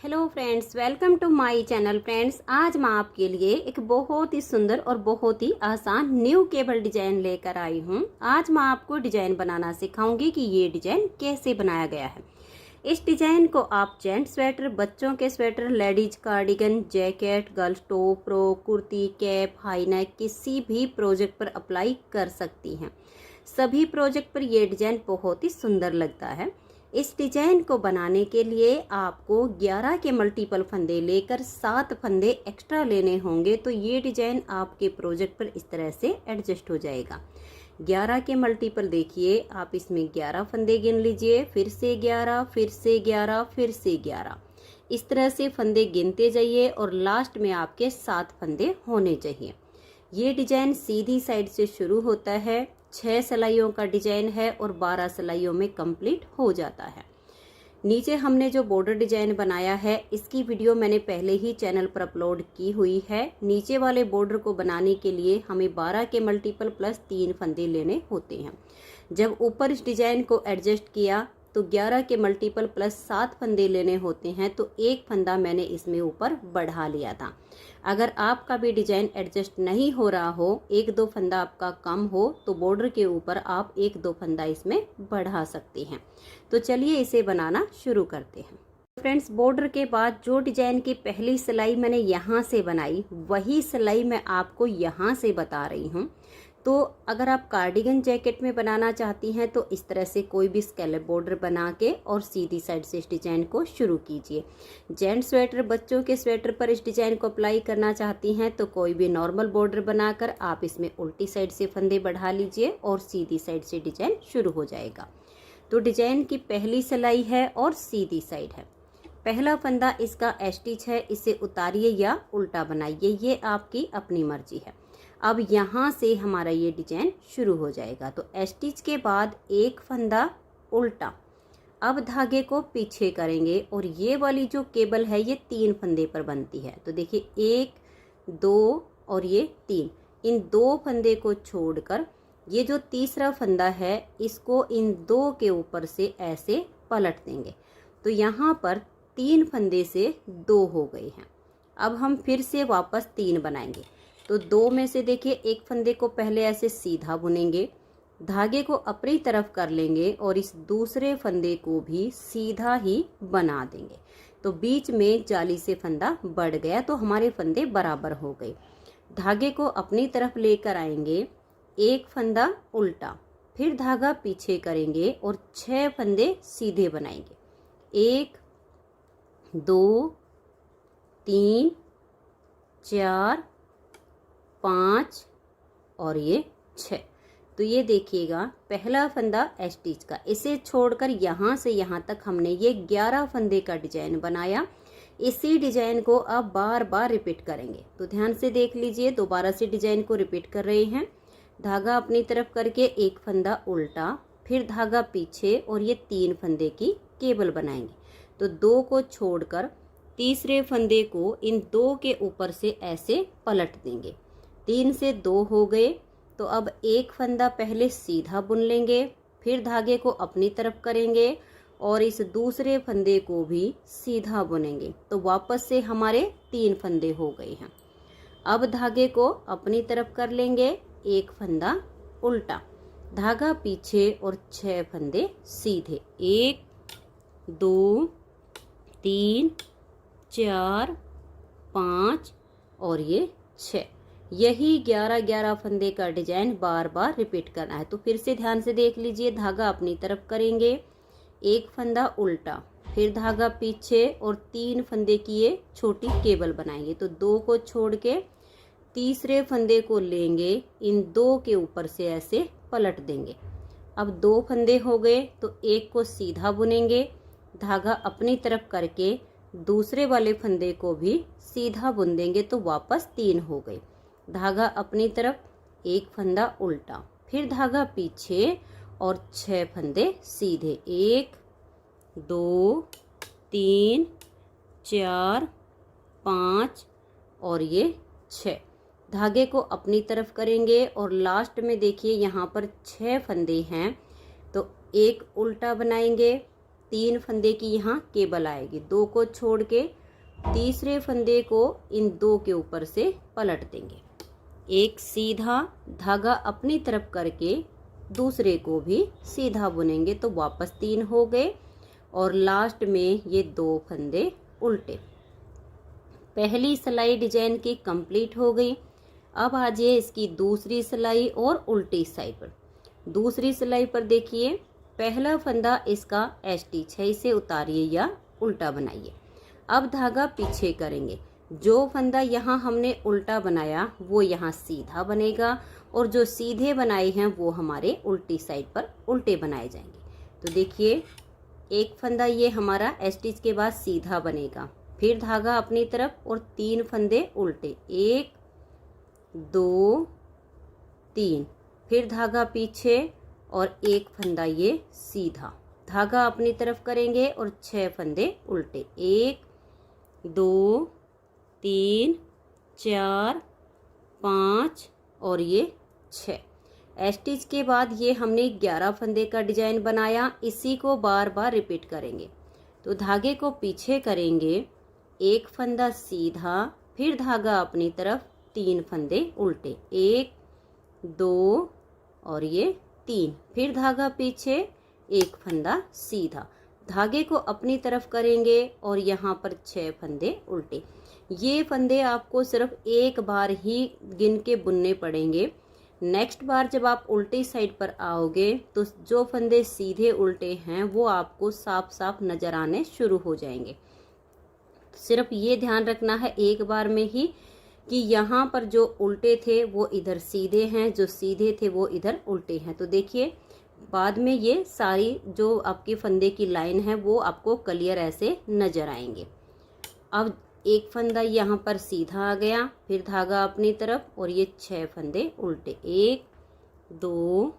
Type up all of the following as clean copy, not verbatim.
Hello friends, welcome to my channel. Friends, आज मैं आपके लिए एक बहुत ही सुंदर और बहुत ही आसान न्यू केबल डिजाइन लेकर आई हूँ। आज मैं आपको डिजाइन बनाना सिखाऊंगी कि ये डिजाइन कैसे बनाया गया है। इस डिजाइन को आप जेंट्स स्वेटर, बच्चों के sweater, ladies cardigan, jacket, girls top, frock, kurti, cap, high neck किसी भी प्रोजेक्ट पर अप्लाई कर सकती हैं। सभी प्रोजेक्ट पर ये डिजाइन बहुत ही सुंदर लगता है। इस डिजाइन को बनाने के लिए आपको 11 के मल्टीपल फंदे लेकर 7 फंदे एक्स्ट्रा लेने होंगे, तो ये डिजाइन आपके प्रोजेक्ट पर इस तरह से एडजस्ट हो जाएगा। 11 के मल्टीपल देखिए, आप इसमें 11 फंदे गिन लीजिए, फिर से 11, फिर से 11, फिर से 11, इस तरह से फंदे गिनते जाइए और लास्ट में आपके 7 फंदे होने चाहिए। ये डिजाइन सीधी साइड से शुरू होता है, 6 सिलाइयों का डिजाइन है और 12 सिलाइयों में कंप्लीट हो जाता है। नीचे हमने जो बॉर्डर डिजाइन बनाया है, इसकी वीडियो मैंने पहले ही चैनल पर अपलोड की हुई है। नीचे वाले बॉर्डर को बनाने के लिए हमें 12 के मल्टीपल प्लस 3 फंदे लेने होते हैं। जब ऊपर इस डिजाइन को एडजस्ट किया तो 11 के मल्टीपल प्लस 7 फंदे लेने होते हैं, तो एक फंदा मैंने इसमें ऊपर बढ़ा लिया था। अगर आपका भी डिजाइन एडजस्ट नहीं हो रहा हो, 1-2 फंदा आपका कम हो, तो बॉर्डर के ऊपर आप 1-2 फंदा इसमें बढ़ा सकते हैं। तो चलिए इसे बनाना शुरू करते हैं। फ्रेंड्स, बॉर्डर के बाद जो डिजाइन की पहली सिलाई मैंने यहाँ से बनाई, वही सिलाई मैं आपको यहाँ से बता रही हूँ। तो अगर आप कार्डिगन जैकेट में बनाना चाहती हैं तो इस तरह से कोई भी स्कैलप बॉर्डर बना के और सीधी साइड से इस डिजाइन को शुरू कीजिए। जेंट्स स्वेटर, बच्चों के स्वेटर पर इस डिजाइन को अप्लाई करना चाहती हैं तो कोई भी नॉर्मल बॉर्डर बनाकर आप इसमें उल्टी साइड से फंदे बढ़ा लीजिए और सीधी साइड से डिजाइन शुरू हो जाएगा। तो डिजाइन की पहली सिलाई है और सीधी साइड है। पहला फंदा इसका स्टिच है, इसे उतारिए या उल्टा बनाइए, ये आपकी अपनी मर्जी है। अब यहाँ से हमारा ये डिजाइन शुरू हो जाएगा। तो स्टिच के बाद एक फंदा उल्टा, अब धागे को पीछे करेंगे और ये वाली जो केबल है ये 3 फंदे पर बनती है। तो देखिए 1, 2 और ये 3, इन 2 फंदे को छोड़कर ये जो तीसरा फंदा है इसको इन 2 के ऊपर से ऐसे पलट देंगे। तो यहाँ पर 3 फंदे से 2 हो गए हैं। अब हम फिर से वापस 3 बनाएंगे। तो 2 में से देखिए एक फंदे को पहले ऐसे सीधा बुनेंगे, धागे को अपनी तरफ कर लेंगे और इस दूसरे फंदे को भी सीधा ही बना देंगे। तो बीच में जाली से फंदा बढ़ गया, तो हमारे फंदे बराबर हो गए। धागे को अपनी तरफ लेकर आएंगे, एक फंदा उल्टा, फिर धागा पीछे करेंगे और 6 फंदे सीधे बनाएंगे। 1, 2, 3, 4, 5 और ये 6। तो ये देखिएगा पहला फंदा स्टिच का, इसे छोड़कर यहाँ से यहाँ तक हमने ये 11 फंदे का डिजाइन बनाया। इसी डिजाइन को अब बार बार रिपीट करेंगे। तो ध्यान से देख लीजिए, दोबारा से डिजाइन को रिपीट कर रहे हैं। धागा अपनी तरफ करके एक फंदा उल्टा, फिर धागा पीछे और ये 3 फंदे की केबल बनाएंगे। तो 2 को छोड़कर तीसरे फंदे को इन 2 के ऊपर से ऐसे पलट देंगे। 3 से 2 हो गए। तो अब एक फंदा पहले सीधा बुन लेंगे, फिर धागे को अपनी तरफ करेंगे और इस दूसरे फंदे को भी सीधा बुनेंगे। तो वापस से हमारे 3 फंदे हो गए हैं। अब धागे को अपनी तरफ कर लेंगे, एक फंदा उल्टा, धागा पीछे और 6 फंदे सीधे। 1, 2, 3, 4, 5 और ये 6। यही 11-11 फंदे का डिजाइन बार बार रिपीट करना है। तो फिर से ध्यान से देख लीजिए, धागा अपनी तरफ करेंगे, एक फंदा उल्टा, फिर धागा पीछे और 3 फंदे की ये छोटी केबल बनाएंगे। तो 2 को छोड़ के तीसरे फंदे को लेंगे, इन 2 के ऊपर से ऐसे पलट देंगे। अब 2 फंदे हो गए, तो एक को सीधा बुनेंगे, धागा अपनी तरफ करके दूसरे वाले फंदे को भी सीधा बुन देंगे। तो वापस 3 हो गए। धागा अपनी तरफ, एक फंदा उल्टा, फिर धागा पीछे और 6 फंदे सीधे। 1, 2, 3, 4, 5 और ये 6। धागे को अपनी तरफ करेंगे और लास्ट में देखिए यहाँ पर 6 फंदे हैं। तो एक उल्टा बनाएंगे, 3 फंदे की यहाँ केबल आएगी। 2 को छोड़ के तीसरे फंदे को इन 2 के ऊपर से पलट देंगे। एक सीधा धागा अपनी तरफ करके दूसरे को भी सीधा बुनेंगे तो वापस 3 हो गए और लास्ट में ये 2 फंदे उल्टे। पहली सिलाई डिजाइन की कंप्लीट हो गई। अब आ जाइए इसकी दूसरी सिलाई और उल्टी साइड पर। दूसरी सिलाई पर देखिए, पहला फंदा इसका स्टिच है, इसे उतारिए या उल्टा बनाइए। अब धागा पीछे करेंगे। जो फंदा यहाँ हमने उल्टा बनाया वो यहाँ सीधा बनेगा और जो सीधे बनाए हैं वो हमारे उल्टी साइड पर उल्टे बनाए जाएंगे। तो देखिए, एक फंदा ये हमारा स्टिच के बाद सीधा बनेगा, फिर धागा अपनी तरफ और 3 फंदे उल्टे, 1 2 3, फिर धागा पीछे और एक फंदा ये सीधा, धागा अपनी तरफ करेंगे और 6 फंदे उल्टे, 1 2 3 4 5 और ये 6। स्टिच के बाद ये हमने 11 फंदे का डिजाइन बनाया। इसी को बार बार रिपीट करेंगे। तो धागे को पीछे करेंगे, एक फंदा सीधा, फिर धागा अपनी तरफ, 3 फंदे उल्टे, 1 2 और ये 3, फिर धागा पीछे, एक फंदा सीधा, धागे को अपनी तरफ करेंगे और यहाँ पर 6 फंदे उल्टे। ये फंदे आपको सिर्फ एक बार ही गिन के बुनने पड़ेंगे। नेक्स्ट बार जब आप उल्टी साइड पर आओगे तो जो फंदे सीधे उल्टे हैं वो आपको साफ साफ नजर आने शुरू हो जाएंगे। सिर्फ ये ध्यान रखना है एक बार में ही कि यहाँ पर जो उल्टे थे वो इधर सीधे हैं, जो सीधे थे वो इधर उल्टे हैं। तो देखिए, बाद में ये सारी जो आपके फंदे की लाइन है वो आपको क्लियर ऐसे नजर आएंगे। अब एक फंदा यहाँ पर सीधा आ गया, फिर धागा अपनी तरफ और ये 6 फंदे उल्टे, 1 2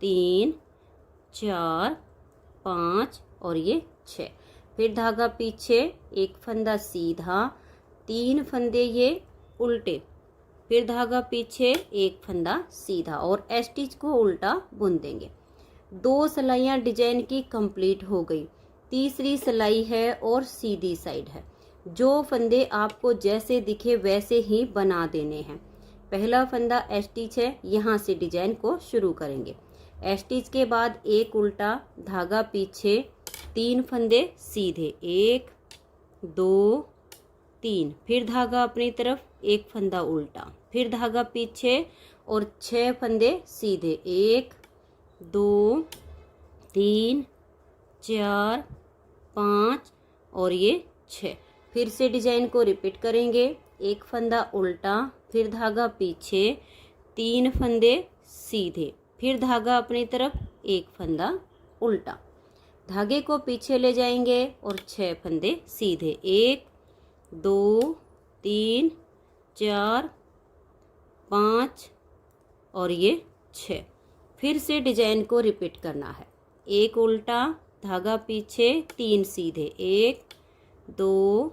3 4 5 और ये 6, फिर धागा पीछे, एक फंदा सीधा, 3 फंदे ये उल्टे, फिर धागा पीछे, एक फंदा सीधा और स्टिच को उल्टा बुन देंगे। 2 सिलाइयाँ डिजाइन की कंप्लीट हो गई। तीसरी सिलाई है और सीधी साइड है। जो फंदे आपको जैसे दिखे वैसे ही बना देने हैं। पहला फंदा स्टिच है, यहाँ से डिजाइन को शुरू करेंगे। स्टिच के बाद एक उल्टा, धागा पीछे, 3 फंदे सीधे, 1 2 3, फिर धागा अपनी तरफ, एक फंदा उल्टा, फिर धागा पीछे और 6 फंदे सीधे, 1 2 3 4 5 और ये 6। फिर से डिजाइन को रिपीट करेंगे। एक फंदा उल्टा, फिर धागा पीछे, 3 फंदे सीधे, फिर धागा अपनी तरफ, एक फंदा उल्टा, धागे को पीछे ले जाएंगे और 6 फंदे सीधे, 1 2 3 4 5 और ये 6। फिर से डिजाइन को रिपीट करना है। एक उल्टा, धागा पीछे, 3 सीधे, 1 2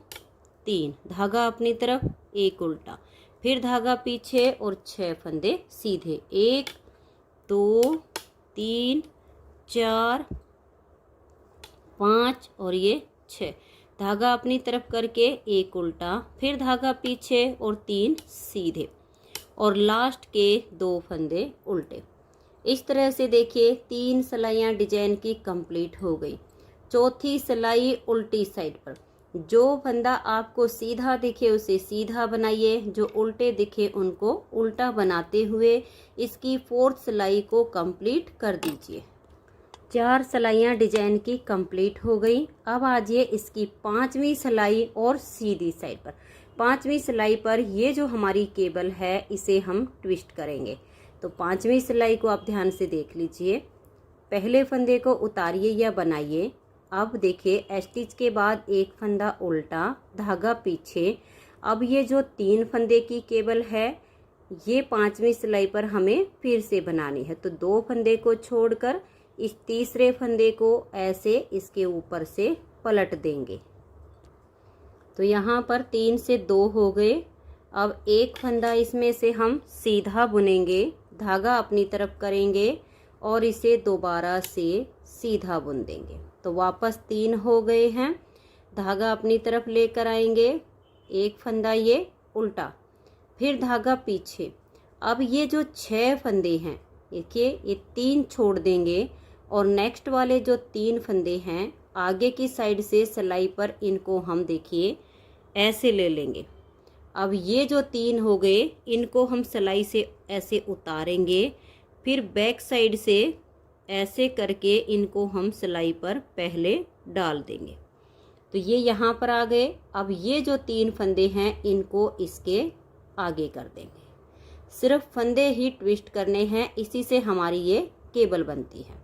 3, धागा अपनी तरफ, एक उल्टा, फिर धागा पीछे और 6 फंदे सीधे, 1 2 3 4 5 और ये 6, धागा अपनी तरफ करके एक उल्टा, फिर धागा पीछे और 3 सीधे और लास्ट के 2 फंदे उल्टे। इस तरह से देखिए 3 सिलाइयाँ डिजाइन की कंप्लीट हो गई। चौथी सिलाई उल्टी साइड पर। जो फंदा आपको सीधा दिखे उसे सीधा बनाइए, जो उल्टे दिखे उनको उल्टा बनाते हुए इसकी 4th सिलाई को कंप्लीट कर दीजिए। 4 सिलाइयाँ डिजाइन की कंप्लीट हो गई। अब आ जाइए इसकी 5वीं सिलाई और सीधी साइड पर। 5वीं सिलाई पर ये जो हमारी केबल है इसे हम ट्विस्ट करेंगे। तो 5वीं सिलाई को आप ध्यान से देख लीजिए। पहले फंदे को उतारिए या बनाइए। अब देखिए स्टिच के बाद एक फंदा उल्टा, धागा पीछे। अब ये जो 3 फंदे की केबल है ये 5वीं सिलाई पर हमें फिर से बनानी है। तो 2 फंदे को छोड़कर इस तीसरे फंदे को ऐसे इसके ऊपर से पलट देंगे। तो यहाँ पर 3 से 2 हो गए। अब एक फंदा इसमें से हम सीधा बुनेंगे, धागा अपनी तरफ करेंगे और इसे दोबारा से सीधा बुन देंगे। तो वापस 3 हो गए हैं। धागा अपनी तरफ लेकर आएंगे, एक फंदा ये उल्टा, फिर धागा पीछे। अब ये जो 6 फंदे हैं, देखिए ये 3 छोड़ देंगे और नेक्स्ट वाले जो 3 फंदे हैं आगे की साइड से सिलाई पर इनको हम देखिए ऐसे ले लेंगे। अब ये जो 3 हो गए इनको हम सिलाई से ऐसे उतारेंगे, फिर बैक साइड से ऐसे करके इनको हम सिलाई पर पहले डाल देंगे। तो ये यहाँ पर आ गए। अब ये जो 3 फंदे हैं इनको इसके आगे कर देंगे। सिर्फ फंदे ही ट्विस्ट करने हैं, इसी से हमारी ये केबल बनती है।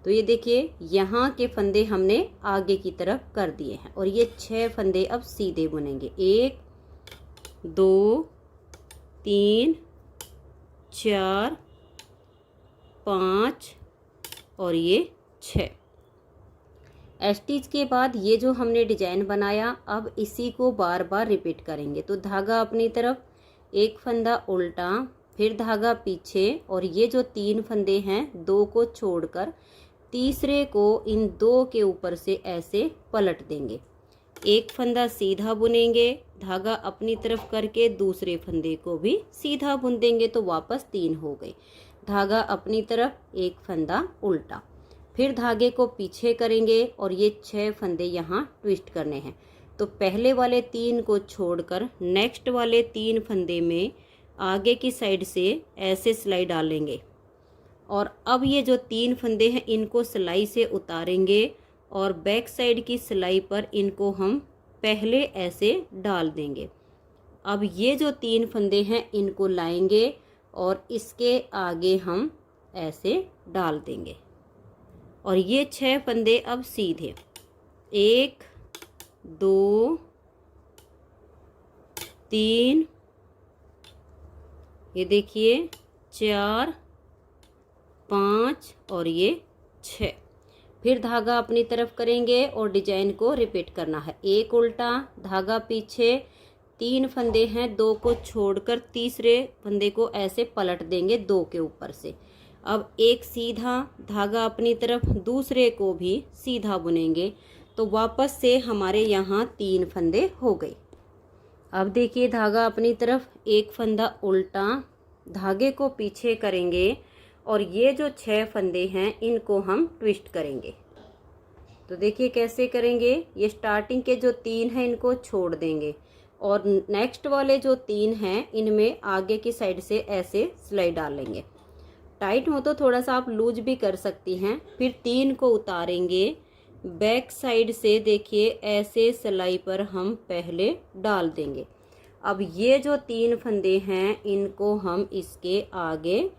तो ये देखिए यहाँ के फंदे हमने आगे की तरफ कर दिए हैं और ये 6 फंदे अब सीधे बुनेंगे। 1 2 3 4 5 और ये 6। स्टिच के बाद ये जो हमने डिजाइन बनाया अब इसी को बार बार रिपीट करेंगे। तो धागा अपनी तरफ, एक फंदा उल्टा, फिर धागा पीछे और ये जो 3 फंदे हैं 2 को छोड़कर तीसरे को इन 2 के ऊपर से ऐसे पलट देंगे। एक फंदा सीधा बुनेंगे, धागा अपनी तरफ करके दूसरे फंदे को भी सीधा बुन देंगे तो वापस 3 हो गए। धागा अपनी तरफ, एक फंदा उल्टा, फिर धागे को पीछे करेंगे और ये 6 फंदे यहाँ ट्विस्ट करने हैं। तो पहले वाले 3 को छोड़कर नेक्स्ट वाले 3 फंदे में आगे की साइड से ऐसे सिलाई डालेंगे और अब ये जो 3 फंदे हैं इनको सिलाई से उतारेंगे और बैक साइड की सिलाई पर इनको हम पहले ऐसे डाल देंगे। अब ये जो 3 फंदे हैं इनको लाएंगे और इसके आगे हम ऐसे डाल देंगे और ये 6 फंदे अब सीधे, 1 2 3, ये देखिए 4 5 और ये 6। फिर धागा अपनी तरफ करेंगे और डिजाइन को रिपीट करना है। एक उल्टा, धागा पीछे, 3 फंदे हैं 2 को छोड़कर तीसरे फंदे को ऐसे पलट देंगे 2 के ऊपर से। अब एक सीधा, धागा अपनी तरफ, दूसरे को भी सीधा बुनेंगे तो वापस से हमारे यहाँ 3 फंदे हो गए। अब देखिए धागा अपनी तरफ, एक फंदा उल्टा, धागे को पीछे करेंगे और ये जो 6 फंदे हैं इनको हम ट्विस्ट करेंगे। तो देखिए कैसे करेंगे, ये स्टार्टिंग के जो 3 हैं इनको छोड़ देंगे और नेक्स्ट वाले जो 3 हैं इनमें आगे की साइड से ऐसे सिलाई डालेंगे। टाइट हो तो थोड़ा सा आप लूज भी कर सकती हैं। फिर 3 को उतारेंगे, बैक साइड से देखिए ऐसे सिलाई पर हम पहले डाल देंगे। अब ये जो 3 फंदे हैं इनको हम इसके आगे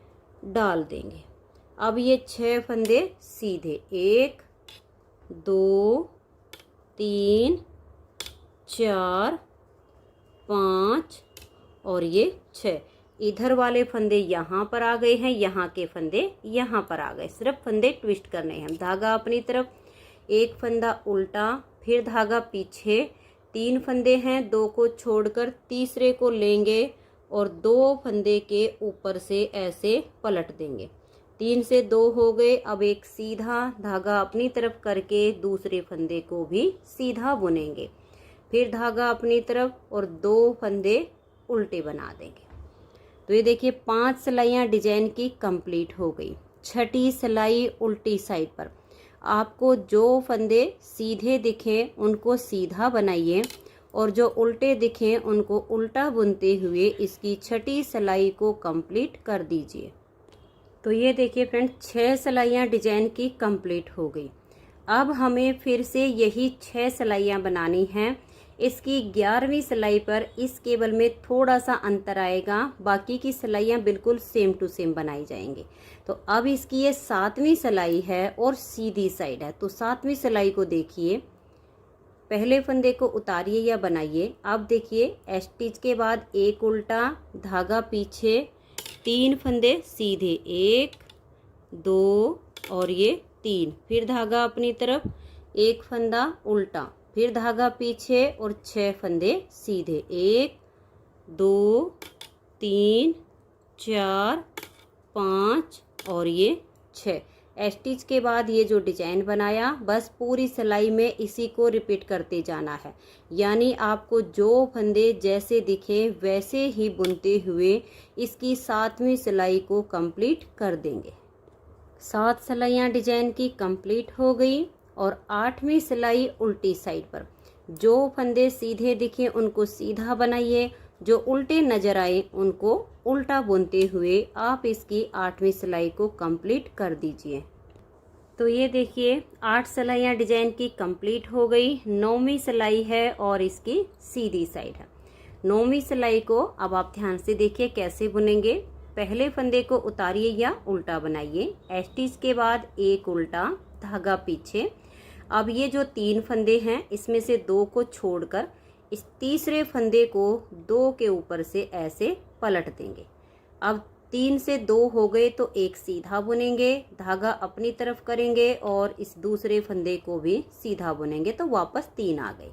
डाल देंगे। अब ये 6 फंदे सीधे, 1 2 3 4 5 और ये 6। इधर वाले फंदे यहाँ पर आ गए हैं, यहाँ के फंदे यहाँ पर आ गए। सिर्फ फंदे ट्विस्ट करने हैं। धागा अपनी तरफ, एक फंदा उल्टा, फिर धागा पीछे, 3 फंदे हैं 2 को छोड़कर तीसरे को लेंगे और 2 फंदे के ऊपर से ऐसे पलट देंगे। 3 से 2 हो गए। अब एक सीधा, धागा अपनी तरफ करके दूसरे फंदे को भी सीधा बुनेंगे, फिर धागा अपनी तरफ और 2 फंदे उल्टे बना देंगे। तो ये देखिए 5 सिलाइयाँ डिजाइन की कंप्लीट हो गई। 6ठी सिलाई उल्टी साइड पर। आपको जो फंदे सीधे दिखें उनको सीधा बनाइए और जो उल्टे दिखें उनको उल्टा बुनते हुए इसकी 6ठी सिलाई को कंप्लीट कर दीजिए। तो ये देखिए फ्रेंड 6 सिलाइयाँ डिजाइन की कंप्लीट हो गई। अब हमें फिर से यही 6 सिलाइयाँ बनानी हैं। इसकी 11वीं सिलाई पर इस केबल में थोड़ा सा अंतर आएगा, बाकी की सिलाइयाँ बिल्कुल सेम टू सेम बनाई जाएंगी। तो अब इसकी ये 7वीं सिलाई है और सीधी साइड है। तो 7वीं सिलाई को देखिए, पहले फंदे को उतारिए या बनाइए। अब देखिए स्टिच के बाद एक उल्टा, धागा पीछे, 3 फंदे सीधे, 1 2 और ये 3, फिर धागा अपनी तरफ, एक फंदा उल्टा, फिर धागा पीछे और 6 फंदे सीधे, 1 2 3 4 5 और ये 6। स्टिच के बाद ये जो डिजाइन बनाया बस पूरी सिलाई में इसी को रिपीट करते जाना है, यानी आपको जो फंदे जैसे दिखे वैसे ही बुनते हुए इसकी 7वीं सिलाई को कंप्लीट कर देंगे। 7 सिलाइयाँ डिजाइन की कंप्लीट हो गई और 8वीं सिलाई उल्टी साइड पर। जो फंदे सीधे दिखे उनको सीधा बनाइए, जो उल्टे नजर आए उनको उल्टा बुनते हुए आप इसकी 8वीं सिलाई को कंप्लीट कर दीजिए। तो ये देखिए 8 सिलाइयाँ डिजाइन की कंप्लीट हो गई। 9वीं सिलाई है और इसकी सीधी साइड है। 9वीं सिलाई को अब आप ध्यान से देखिए कैसे बुनेंगे। पहले फंदे को उतारिए या उल्टा बनाइए। स्टिच के बाद एक उल्टा, धागा पीछे। अब ये जो 3 फंदे हैं इसमें से 2 को छोड़कर इस तीसरे फंदे को 2 के ऊपर से ऐसे पलट देंगे। अब 3 से 2 हो गए तो एक सीधा बुनेंगे, धागा अपनी तरफ करेंगे और इस दूसरे फंदे को भी सीधा बुनेंगे तो वापस 3 आ गए।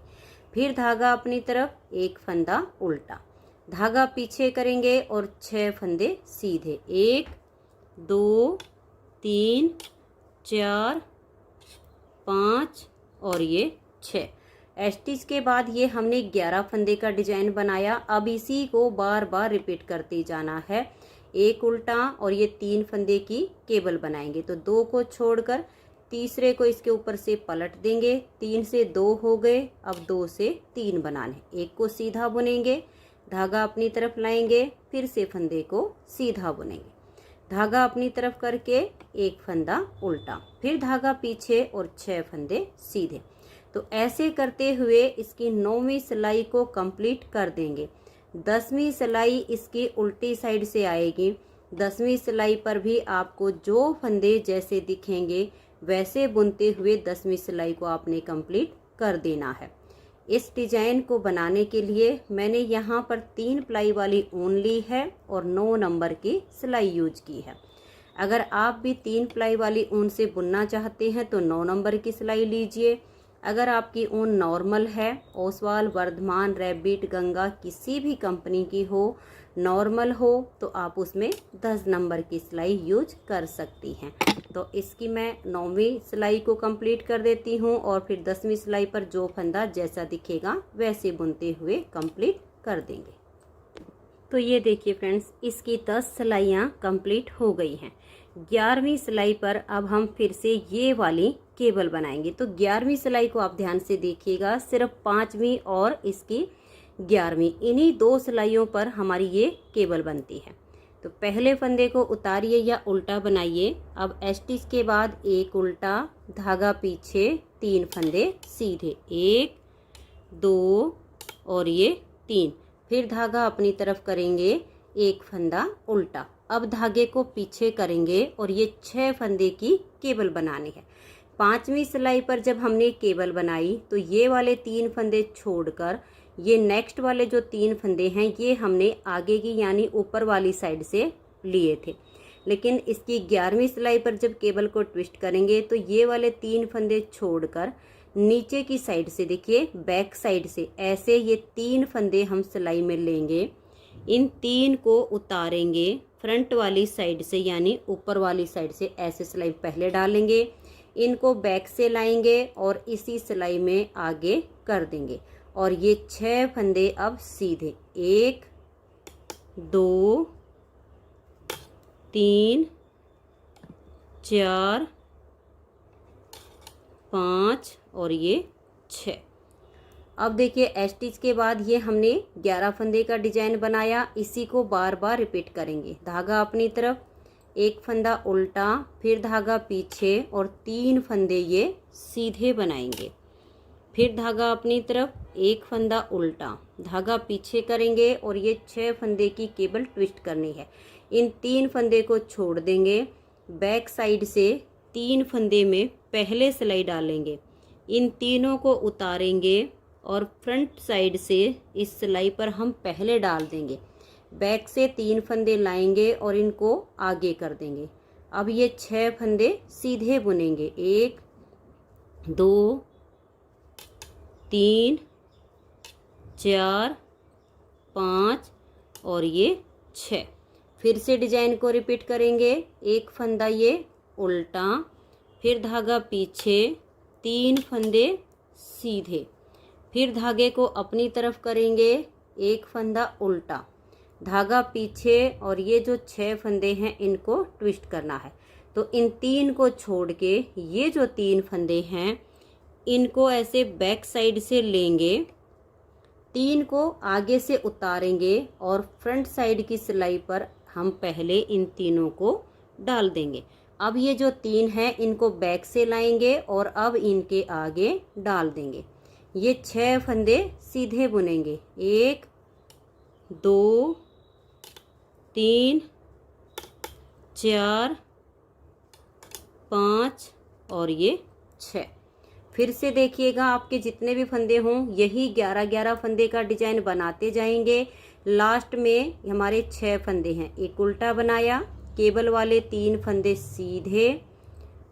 फिर धागा अपनी तरफ, एक फंदा उल्टा, धागा पीछे करेंगे और 6 फंदे सीधे, 1 2 3 4 5 और ये 6। स्टिच के बाद ये हमने 11 फंदे का डिजाइन बनाया। अब इसी को बार बार रिपीट करते जाना है। एक उल्टा और ये 3 फंदे की केबल बनाएंगे तो 2 को छोड़कर तीसरे को इसके ऊपर से पलट देंगे। 3 से 2 हो गए, अब 2 से 3 बनाने, एक को सीधा बुनेंगे, धागा अपनी तरफ लाएंगे, फिर से फंदे को सीधा बुनेंगे, धागा अपनी तरफ करके एक फंदा उल्टा, फिर धागा पीछे और 6 फंदे सीधे। तो ऐसे करते हुए इसकी 9वीं सिलाई को कंप्लीट कर देंगे। 10वीं सिलाई इसकी उल्टी साइड से आएगी। 10वीं सिलाई पर भी आपको जो फंदे जैसे दिखेंगे वैसे बुनते हुए 10वीं सिलाई को आपने कंप्लीट कर देना है। इस डिजाइन को बनाने के लिए मैंने यहाँ पर 3 प्लाई वाली ऊन ली है और 9 नंबर की सिलाई यूज की है। अगर आप भी 3 प्लाई वाली ऊन से बुनना चाहते हैं तो 9 नंबर की सिलाई लीजिए। अगर आपकी ऊन नॉर्मल है, ओसवाल, वर्धमान, रैबिट, गंगा किसी भी कंपनी की हो, नॉर्मल हो तो आप उसमें 10 नंबर की सिलाई यूज कर सकती हैं। तो इसकी मैं 9वीं सिलाई को कंप्लीट कर देती हूँ और फिर 10वीं सिलाई पर जो फंदा जैसा दिखेगा वैसे बुनते हुए कंप्लीट कर देंगे। तो ये देखिए फ्रेंड्स, इसकी 10 सिलाइयाँ कंप्लीट हो गई हैं। 11वीं सिलाई पर अब हम फिर से ये वाली केबल बनाएंगे। तो 11वीं सिलाई को आप ध्यान से देखिएगा, सिर्फ 5वीं और इसकी 11वीं, इन्हीं 2 सिलाइयों पर हमारी ये केबल बनती है। तो पहले फंदे को उतारिए या उल्टा बनाइए। अब स्टिच के बाद एक उल्टा, धागा पीछे, 3 फंदे सीधे, 1 2 और ये 3, फिर धागा अपनी तरफ करेंगे, एक फंदा उल्टा। अब धागे को पीछे करेंगे और ये 6 फंदे की केबल बनानी है। 5वीं सिलाई पर जब हमने केबल बनाई तो ये वाले 3 फंदे छोड़कर ये नेक्स्ट वाले जो 3 फंदे हैं ये हमने आगे की यानी ऊपर वाली साइड से लिए थे। लेकिन इसकी 11वीं सिलाई पर जब केबल को ट्विस्ट करेंगे तो ये वाले 3 फंदे छोड़कर नीचे की साइड से, देखिए बैक साइड से ऐसे ये 3 फंदे हम सिलाई में लेंगे। इन 3 को उतारेंगे फ्रंट वाली साइड से यानी ऊपर वाली साइड से, ऐसे सिलाई पहले डालेंगे, इनको बैक से लाएंगे और इसी सिलाई में आगे कर देंगे और ये 6 फंदे अब सीधे, 1 2 3 4 5 और ये 6। अब देखिए स्टिच के बाद ये हमने 11 फंदे का डिजाइन बनाया, इसी को बार बार रिपीट करेंगे। धागा अपनी तरफ, एक फंदा उल्टा, फिर धागा पीछे और 3 फंदे ये सीधे बनाएंगे, फिर धागा अपनी तरफ, एक फंदा उल्टा, धागा पीछे करेंगे और ये 6 फंदे की केबल ट्विस्ट करनी है। इन 3 फंदे को छोड़ देंगे, बैक साइड से 3 फंदे में पहले सिलाई डालेंगे, इन तीनों को उतारेंगे और फ्रंट साइड से इस सिलाई पर हम पहले डाल देंगे, बैक से 3 फंदे लाएंगे और इनको आगे कर देंगे। अब ये 6 फंदे सीधे बुनेंगे, 1 2 3 4 5 और ये 6। फिर से डिजाइन को रिपीट करेंगे, एक फंदा ये उल्टा, फिर धागा पीछे, 3 फंदे सीधे, फिर धागे को अपनी तरफ करेंगे, एक फंदा उल्टा, धागा पीछे और ये जो 6 फंदे हैं इनको ट्विस्ट करना है। तो इन 3 को छोड़ के ये जो 3 फंदे हैं इनको ऐसे बैक साइड से लेंगे, 3 को आगे से उतारेंगे और फ्रंट साइड की सिलाई पर हम पहले इन तीनों को डाल देंगे। अब ये जो 3 हैं इनको बैक से लाएंगे और अब इनके आगे डाल देंगे। ये 6 फंदे सीधे बुनेंगे, 1 2 3 4 5 और ये 6। फिर से देखिएगा, आपके जितने भी फंदे हों यही 11-11 फंदे का डिजाइन बनाते जाएंगे। लास्ट में हमारे 6 फंदे हैं, एक उल्टा बनाया, केबल वाले 3 फंदे सीधे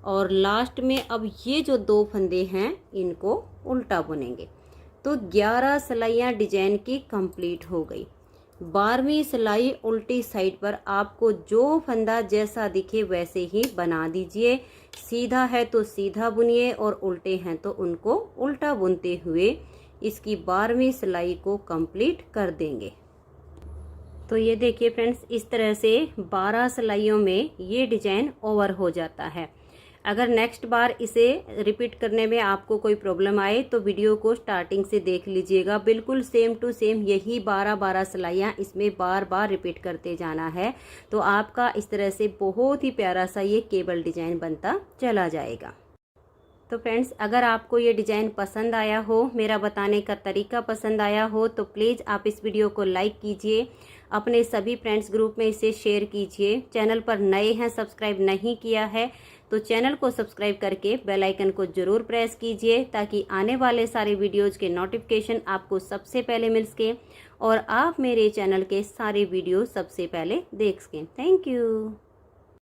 और लास्ट में अब ये जो 2 फंदे हैं इनको उल्टा बुनेंगे। तो 11 सिलाइयाँ डिजाइन की कंप्लीट हो गई। 12वीं सिलाई उल्टी साइड पर आपको जो फंदा जैसा दिखे वैसे ही बना दीजिए। सीधा है तो सीधा बुनिए और उल्टे हैं तो उनको उल्टा बुनते हुए इसकी 12वीं सिलाई को कंप्लीट कर देंगे। तो ये देखिए फ्रेंड्स, इस तरह से 12 सिलाइयों में ये डिजाइन ओवर हो जाता है। अगर नेक्स्ट बार इसे रिपीट करने में आपको कोई प्रॉब्लम आए तो वीडियो को स्टार्टिंग से देख लीजिएगा। बिल्कुल सेम टू सेम यही 12-12 सिलाइयाँ इसमें बार बार रिपीट करते जाना है। तो आपका इस तरह से बहुत ही प्यारा सा ये केबल डिजाइन बनता चला जाएगा। तो फ्रेंड्स, अगर आपको ये डिज़ाइन पसंद आया हो, मेरा बताने का तरीका पसंद आया हो तो प्लीज़ आप इस वीडियो को लाइक कीजिए, अपने सभी फ्रेंड्स ग्रुप में इसे शेयर कीजिए। चैनल पर नए हैं, सब्सक्राइब नहीं किया है तो चैनल को सब्सक्राइब करके बेल आइकन को ज़रूर प्रेस कीजिए ताकि आने वाले सारे वीडियोज़ के नोटिफिकेशन आपको सबसे पहले मिल सके और आप मेरे चैनल के सारे वीडियो सबसे पहले देख सकें। Thank you.